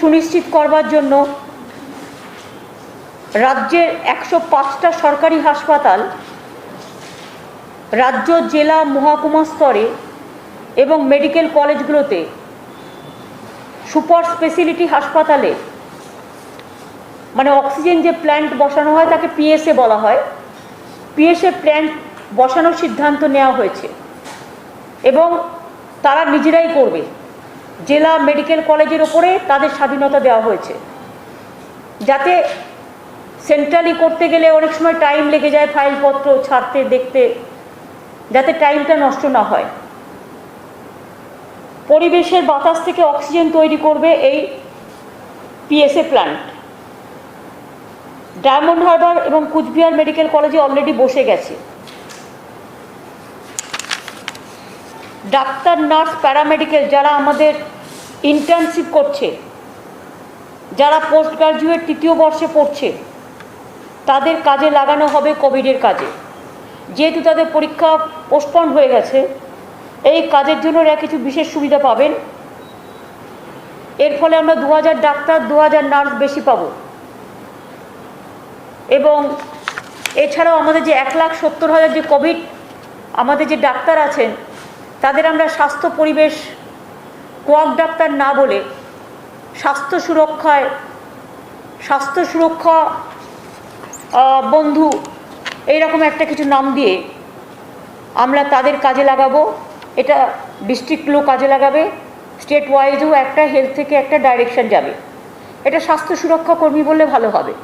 সুনিশ্চিত করবার জন্য রাজ্যের 105টা সরকারি হাসপাতাল রাজ্য, জেলা, মহকুমা স্তরে এবং মেডিকেল কলেজগুলোতে সুপার স্পেশালিটি হাসপাতালে মানে অক্সিজেন যে প্ল্যান্ট বসানো হয় তাকে পিএসএ বলা হয়, পিএসএ প্ল্যান্ট বসানোর সিদ্ধান্ত নেওয়া হয়েছে এবং তারা নিজেরাই করবে। জেলা মেডিকেল কলেজের ওপরে তাদের স্বাধীনতা দেওয়া হয়েছে, যাতে সেন্ট্রালি করতে গেলে অনেক সময় টাইম লেগে যায় ফাইলপত্র ছাড়তে দেখতে, যাতে টাইমটা নষ্ট না হয়। পরিবেশের বাতাস থেকে অক্সিজেন তৈরি করবে এই পিএসএ প্ল্যান্ট। ডায়মন্ড হারবার এবং কুচবিহার মেডিকেল কলেজে অলরেডি বসে গেছে। ডাক্তার, নার্স, প্যারামেডিক্যাল যারা আমাদের ইন্টার্নশিপ করছে, যারা পোস্ট গ্রাজুয়েট 3য় বর্ষে পড়ছে, তাদের কাজে লাগানো হবে কোভিডের কাজে। যেহেতু তাদের পরীক্ষা পোস্টপন্ড হয়ে গেছে, এই কাজের জন্য এরা কিছু বিশেষ সুবিধা পাবেন। এর ফলে আমরা 2000 ডাক্তার, 2000 নার্স বেশি পাব এবং এছাড়াও আমাদের যে 1,70,000 যে কোভিড আমাদের যে ডাক্তার আছেন, তাদের আমরা স্বাস্থ্য পরিবেশ কোয়াক ডাক্তার না বলে স্বাস্থ্য সুরক্ষা বন্ধু এইরকম একটা কিছু নাম দিয়ে আমরা তাদের কাজে লাগাবো। এটা ডিস্ট্রিক্টগুলো কাজে লাগাবে, স্টেট ওয়াইজও একটা হেলথ থেকে একটা ডাইরেকশন যাবে। এটা স্বাস্থ্য সুরক্ষা কর্মী বললে ভালো হবে।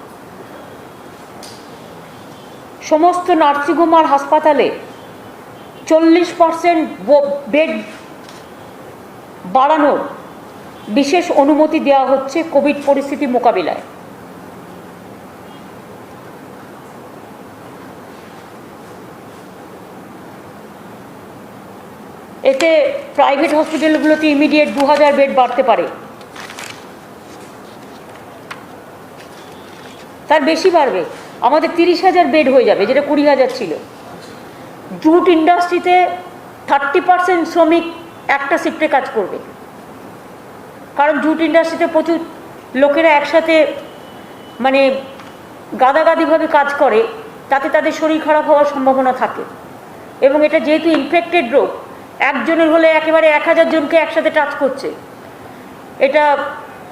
সমস্ত নার্সিংহোম আর হাসপাতালে 40% বেড বাড়ানোর বিশেষ অনুমতি দেওয়া হচ্ছে কোভিড পরিস্থিতি মোকাবিলায়। এতে প্রাইভেট হসপিটালগুলোতে ইমিডিয়েট 2000 বেড বাড়তে পারে, তার বেশি বাড়বে। আমাদের 30,000 বেড হয়ে যাবে, যেটা 20,000 ছিল। জুট ইন্ডাস্ট্রিতে 30% শ্রমিক একটা শিফটে কাজ করবে, কারণ জুট ইন্ডাস্ট্রিতে প্রচুর লোকেরা একসাথে মানে গাদাগাদিভাবে কাজ করে, তাতে তাদের শরীর খারাপ হওয়ার সম্ভাবনা থাকে। এবং এটা যেহেতু ইনফেক্টেড রোগ, একজনের হলে একেবারে 1000 জনকে একসাথে টাচ করছে, এটা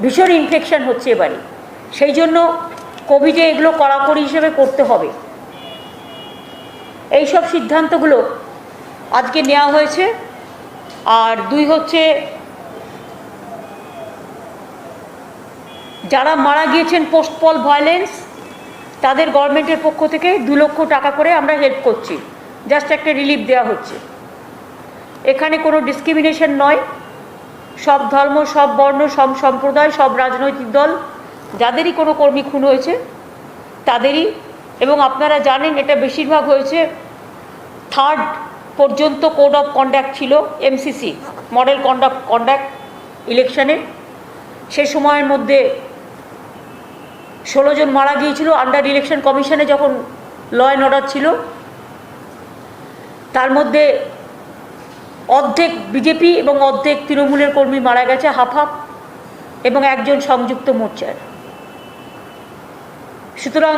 ভীষণ ইনফেকশন হচ্ছে এবারে। সেই জন্য কোভিডে এগুলো কড়াকড়ি হিসেবে করতে হবে। এইসব সিদ্ধান্তগুলো আজকে নেওয়া হয়েছে। আর 2 হচ্ছে, যারা মারা গিয়েছেন পোস্টপল ভায়োলেন্স, তাদের গভর্নমেন্টের পক্ষ থেকে 2 লক্ষ টাকা করে আমরা হেল্প করছি, জাস্ট একটা রিলিফ দেওয়া হচ্ছে। এখানে কোনো ডিসক্রিমিনেশন নয়, সব ধর্ম, সব বর্ণ, সব সম্প্রদায়, সব রাজনৈতিক দল, যাদেরই কোনো কর্মী খুন হয়েছে তাদেরই। এবং আপনারা জানেন এটা বেশিরভাগ হয়েছে 3rd পর্যন্ত কোড অফ কন্ডাক্ট ছিল, এমসিসি মডেল কন্ডাক্ট ইলেকশনে। সে সময়ের মধ্যে 16 জন মারা গিয়েছিল আন্ডার ইলেকশন কমিশনে যখন ল অ্যান্ড অর্ডার ছিল। তার মধ্যে অর্ধেক বিজেপি এবং অর্ধেক তৃণমূলের কর্মী মারা গেছে, হাফ হাফ, এবং একজন সংযুক্ত মোর্চার। সুতরাং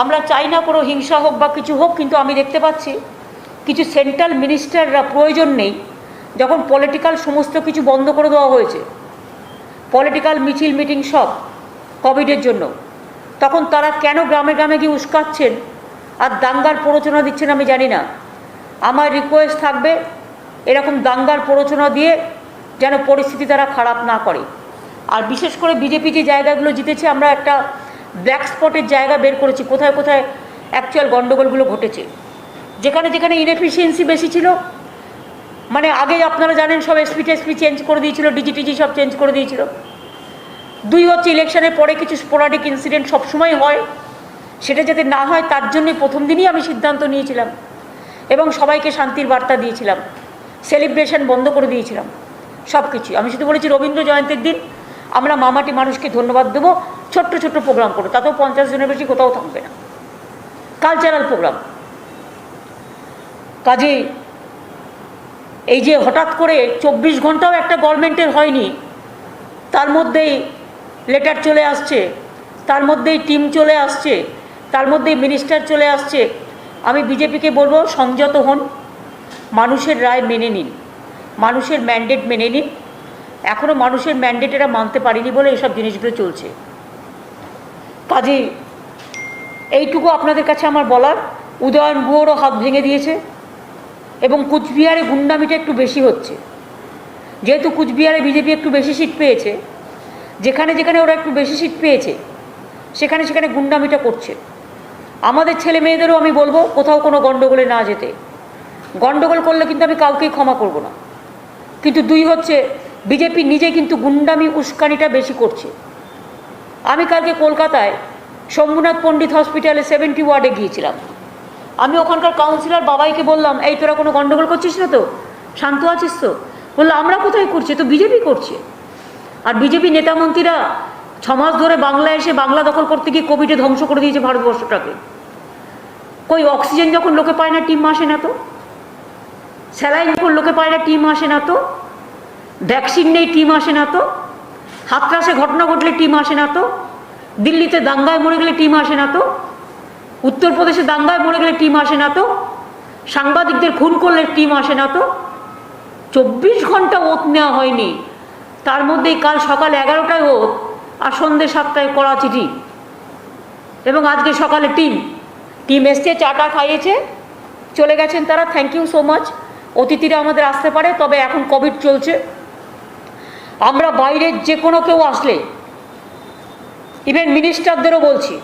আমরা চাই না কোনো হিংসা হোক বা কিছু হোক, কিন্তু আমি দেখতে পাচ্ছি কিছু সেন্ট্রাল মিনিস্টাররা প্রয়োজন নেই, যখন পলিটিক্যাল সমস্ত কিছু বন্ধ করে দেওয়া হয়েছে, পলিটিক্যাল মিছিল মিটিং সব কোভিডের জন্য, তখন তারা কেন গ্রামে গ্রামে গিয়ে উস্কাচ্ছেন আর দাঙ্গার প্ররোচনা দিচ্ছেন আমি জানি না। আমার রিকোয়েস্ট থাকবে এরকম দাঙ্গার প্ররোচনা দিয়ে যেন পরিস্থিতি তারা খারাপ না করে। আর বিশেষ করে বিজেপি যে জায়গাগুলো জিতেছে, আমরা একটা ব্ল্যাক স্পটের জায়গা বের করেছি, কোথায় কোথায় অ্যাকচুয়াল গণ্ডগোলগুলো ঘটেছে, যেখানে যেখানে ইনএফিসিয়েন্সি বেশি ছিল। মানে আগে আপনারা জানেন সব এসপি টেসপি চেঞ্জ করে দিয়েছিল, ডিজিটিজি সব চেঞ্জ করে দিয়েছিল। 2 হচ্ছে ইলেকশনের পরে কিছু স্পোরাডিক ইনসিডেন্ট সবসময় হয়, সেটা যাতে না হয় তার জন্যই প্রথম দিনই আমি সিদ্ধান্ত নিয়েছিলাম এবং সবাইকে শান্তির বার্তা দিয়েছিলাম, সেলিব্রেশন বন্ধ করে দিয়েছিলাম, সব কিছু। আমি শুধু বলেছি রবীন্দ্র জয়ন্তীর দিন আমরা মামাটি মানুষকে ধন্যবাদ দেবো, ছোট্ট ছোট্ট প্রোগ্রাম করবো, তাতেও 50 জনের বেশি কোথাও থাকবে না, কালচারাল প্রোগ্রাম। কাজেই এই যে হঠাৎ করে 24 ঘন্টাও একটা গভর্নমেন্টের হয়নি, তার মধ্যেই লেটার চলে আসছে, তার মধ্যেই টিম চলে আসছে, তার মধ্যেই মিনিস্টার চলে আসছে। আমি বিজেপিকে বলবো, সংযত হন, মানুষের রায় মেনে নিন, মানুষের ম্যান্ডেট মেনে নিন। এখনও মানুষের ম্যান্ডেট এরা মানতে পারেনি বলে এসব জিনিসগুলো চলছে। কাজেই এইটুকু আপনাদের কাছে আমার বলার। উদয়ন গুহরও হাত ভেঙে দিয়েছে এবং কুচবিহারে গুন্ডামিটা একটু বেশি হচ্ছে। যেহেতু কুচবিহারে বিজেপি একটু বেশি সিট পেয়েছে, যেখানে যেখানে ওরা একটু বেশি সিট পেয়েছে সেখানে সেখানে গুন্ডামিটা করছে। আমাদের ছেলে মেয়েদেরও আমি বলবো কোথাও কোনো গণ্ডগোলে না যেতে। গণ্ডগোল করলে কিন্তু আমি কাউকেই ক্ষমা করব না। কিন্তু দুই হচ্ছে, বিজেপি নিজে কিন্তু গুন্ডামি উস্কানিটা বেশি করছে। আমি কালকে কলকাতায় শম্ভুনাথ পণ্ডিত হসপিটালে 70 ওয়ার্ডে গিয়েছিলাম। আমি ওখানকার কাউন্সিলর বাবাইকে বললাম, এই তোরা কোনো গণ্ডগোল করছিস না তো, শান্ত আছিস তো? বললো আমরা কোথায় করছি, তো বিজেপি করছে। আর বিজেপি নেতামন্ত্রীরা 6 মাস ধরে বাংলায় এসে বাংলা দখল করতে গিয়ে কোভিডে ধ্বংস করে দিয়েছে ভারতবর্ষটাকে। কই অক্সিজেন যখন লোকে পায় না টিম আসে না তো, স্যালাইন যখন লোকে পায় না টিম আসে না তো, ভ্যাকসিন নেই টিম আসে না তো, হাতরাসে ঘটনা ঘটলে টিম আসে না তো, দিল্লিতে দাঙ্গায় মরে গেলে টিম আসে না তো, উত্তরপ্রদেশে দাঙ্গায় মরে গেলে টিম আসে না তো, সাংবাদিকদের খুন করলে টিম আসে না তো। 24 ঘন্টা ওত নেওয়া হয়নি, তার মধ্যেই কাল সকাল 11টায় ওত আর সন্ধ্যে 7টায় করা চিঠি। এবং আজকে সকালে টিম এসছে, চাটা খাইয়েছে, চলে গেছেন তারা। Thank you so much. অতিথিরা আমাদের আসতে পারে, তবে এখন কোভিড চলছে। আমরা বাইরের যে কোনো কেউ আসলে, ইভেন মিনিস্টারদেরও বলছি,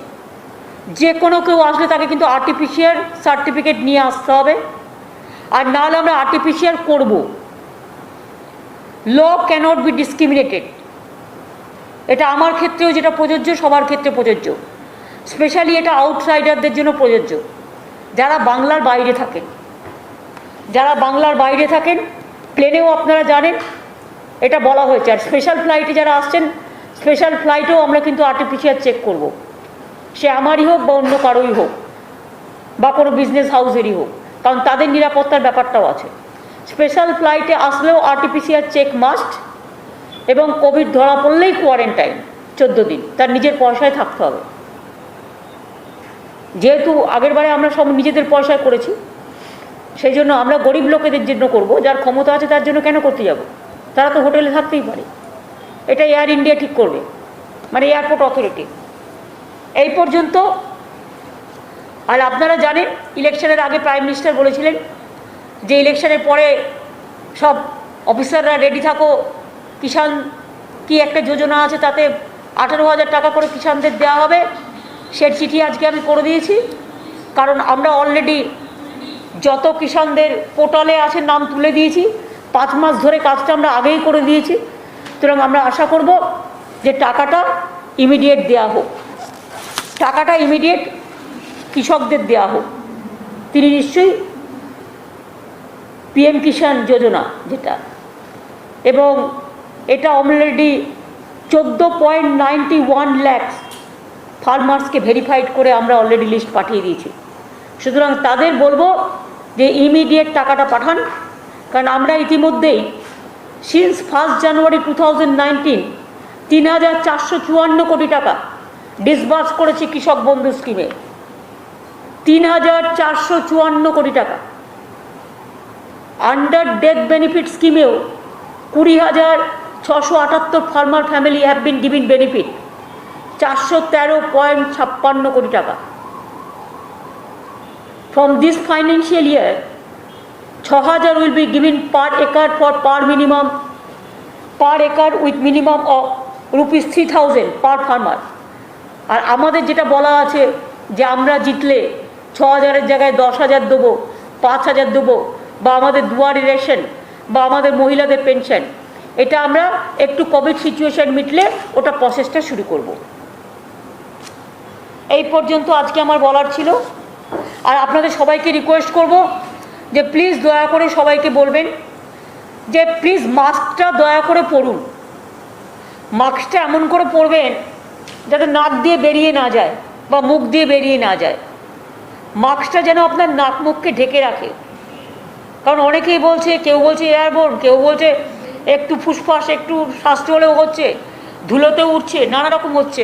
যে কোনো কেউ আসলে তাকে কিন্তু আরটিপিসিআর সার্টিফিকেট নিয়ে আসতে হবে, আর নাহলে আমরা আরটিপিসিআর করব। ল ক্যানট বি ডিসক্রিমিনেটেড। এটা আমার ক্ষেত্রেও যেটা প্রযোজ্য, সবার ক্ষেত্রে প্রযোজ্য। স্পেশালি এটা আউটসাইডারদের জন্য প্রযোজ্য, যারা বাংলার বাইরে থাকেন। যারা বাংলার বাইরে থাকেন, প্লেনেও আপনারা জানেন এটা বলা হয়েছে। আর স্পেশাল ফ্লাইটে যারা আসছেন, স্পেশাল ফ্লাইটেও আমরা কিন্তু আরটিপিসিআর চেক করব। সে আমারই হোক বা অন্য কারোই হোক, বা কোনো বিজনেস হাউসেরই হোক, কারণ তাদের নিরাপত্তার ব্যাপারটাও আছে। স্পেশাল ফ্লাইটে আসলেও আরটিপিসিআর চেক মাস্ট, এবং কোভিড ধরা পড়লেই কোয়ারেন্টাইন 14 দিন, তার নিজের পয়সায় থাকতে হবে। যেহেতু আগেরবারে আমরা সব নিজেদের পয়সায় করেছি, সেই জন্য আমরা গরিব লোকেদের জন্য করব। যার ক্ষমতা আছে তার জন্য কেন করতে যাব? তারা তো হোটেলে থাকতেই পারে। এটা এয়ার ইন্ডিয়া ঠিক করবে, মানে এয়ারপোর্ট অথরিটি। এই পর্যন্ত। আর আপনারা জানেন, ইলেকশনের আগে প্রাইম মিনিস্টার বলেছিলেন যে ইলেকশনের পরে সব অফিসাররা রেডি থাকো, কিষাণ কি একটা যোজনা আছে, তাতে 18,000 টাকা করে কিষাণদের দেওয়া হবে। সে চিঠি আজকে আমি করে দিয়েছি, কারণ আমরা অলরেডি যত কিষাণদের পোর্টালে আছে নাম তুলে দিয়েছি। 5 মাস ধরে কাজটা আমরা আগেই করে দিয়েছি। সুতরাং আমরা আশা করব যে টাকাটা ইমিডিয়েট দেওয়া হোক, টাকাটা ইমিডিয়েট কৃষকদের দেওয়া হোক। তিনি নিশ্চয়ই পিএম কিষাণ যোজনা যেটা, এবং এটা অলরেডি 14.91 লাখ ফার্মার্সকে ভেরিফাইড করে আমরা অলরেডি লিস্ট পাঠিয়ে দিয়েছি। সুতরাং তাদের বলবো যে ইমিডিয়েট টাকাটা পাঠান, কারণ আমরা ইতিমধ্যেই সিন্স 1 জানুয়ারি 2019 3,454 কোটি টাকা ডিসবার্স করেছি কৃষক বন্ধু স্কিমে। 3,454 কোটি টাকা। আন্ডার ডেথ বেনিফিট স্কিমেও 20,678 farmer family have been given benefit, 413.56 crore টাকা। From this financial year, 6,000 will be given per acre for per acre with minimum of rupees 3,000 per farmer. আর আমাদের যেটা বলা আছে যে আমরা জিতলে 6,000-এর জায়গায় 10,000 দেবো, 5,000 দেবো, বা আমাদের দুয়ারি রেশন, বা আমাদের মহিলাদের পেনশন, এটা আমরা একটু কোভিড সিচুয়েশন মিটলে ওটা প্রসেসটা শুরু করব। এই পর্যন্ত আজকে আমার বলার ছিল। আর আপনাদের সবাইকে রিকোয়েস্ট করব যে প্লিজ দয়া করে সবাইকে বলবেন যে প্লিজ মাস্কটা দয়া করে পরুন। মাস্কটা এমন করে পরবেন যাতে নাক দিয়ে বেরিয়ে না যায় বা মুখ দিয়ে বেরিয়ে না যায়। মাস্কটা যেন আপনার নাক মুখকে ঢেকে রাখে। কারণ অনেকেই বলছে, কেউ বলছে এয়ারবোর্ন, কেউ বলছে একটু ফুসফাস একটু শ্বাস হলেও হচ্ছে, ধুলোতে উঠছে, নানা রকম হচ্ছে।